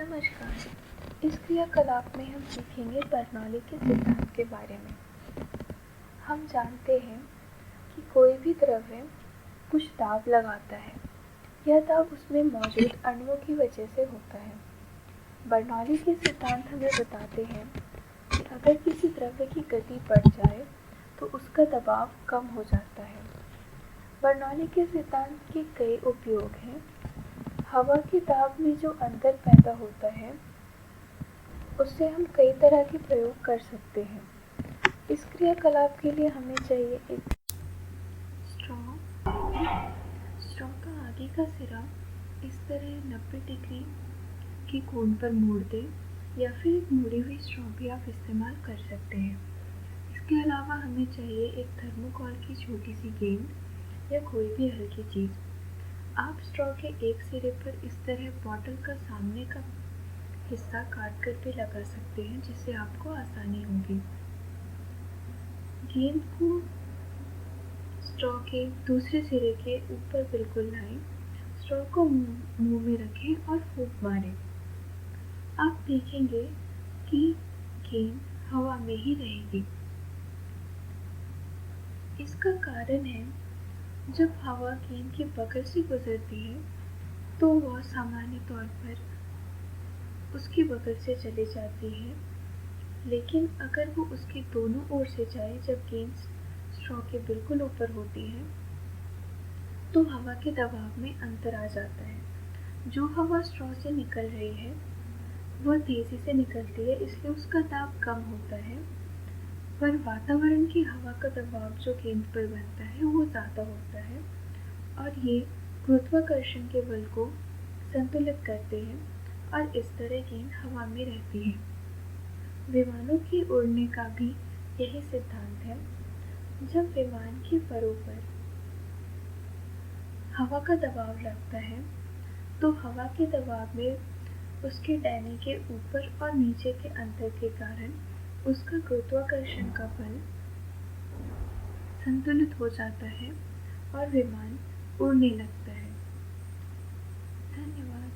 नमस्कार। इस क्रियाकलाप में हम सीखेंगे बर्नौली के सिद्धांत के बारे में। हम जानते हैं कि कोई भी द्रव्य कुछ दाब लगाता है। यह दाब उसमें मौजूद अणुओं की वजह से होता है। बर्नौली के सिद्धांत हमें बताते हैं कि अगर किसी द्रव्य की गति बढ़ जाए तो उसका दबाव कम हो जाता है। बर्नौली के सिद्धांत के कई उपयोग हैं। हवा के दाब में जो अंतर पैदा होता है उससे हम कई तरह के प्रयोग कर सकते हैं। इस क्रियाकलाप के लिए हमें चाहिए एक स्ट्रॉ का आगे का सिरा इस तरह 90 डिग्री के कोण पर मोड़ दें या फिर एक मुड़ी हुई स्ट्रॉ भी आप इस्तेमाल कर सकते हैं। इसके अलावा हमें चाहिए एक थर्मोकॉल की छोटी सी गेंद या कोई भी हल्की चीज़। आप स्ट्रॉ के एक सिरे पर इस तरह बॉटल का सामने का हिस्सा काट कर भी लगा सकते हैं जिससे आपको आसानी होगी। गेंद को स्ट्रॉ के दूसरे सिरे के ऊपर बिल्कुल लाएं, स्ट्रॉ को मुंह में रखें और फूंक मारें। आप देखेंगे कि गेंद हवा में ही रहेगी। इसका कारण है जब हवा गेंद के बगल से गुजरती है तो वह सामान्य तौर पर उसकी बगल से चली जाती है, लेकिन अगर वो उसके दोनों ओर से जाए जब गेंद स्ट्रॉ के बिल्कुल ऊपर होती है तो हवा के दबाव में अंतर आ जाता है। जो हवा स्ट्रॉ से निकल रही है वह तेज़ी से निकलती है, इसलिए उसका दाब कम होता है, पर वातावरण की हवा का दबाव जो गेंद पर बनता है वो ज़्यादा होता है और ये गुरुत्वाकर्षण के बल को संतुलित करते हैं और इस तरह गेंद हवा में रहती है। विमानों के उड़ने का भी यही सिद्धांत है। जब विमान के परों पर हवा का दबाव लगता है तो हवा के दबाव में उसके डैनी के ऊपर और नीचे के अंतर के कारण उसका गुरुत्वाकर्षण का बल संतुलित हो जाता है और विमान उड़ने लगता है। धन्यवाद।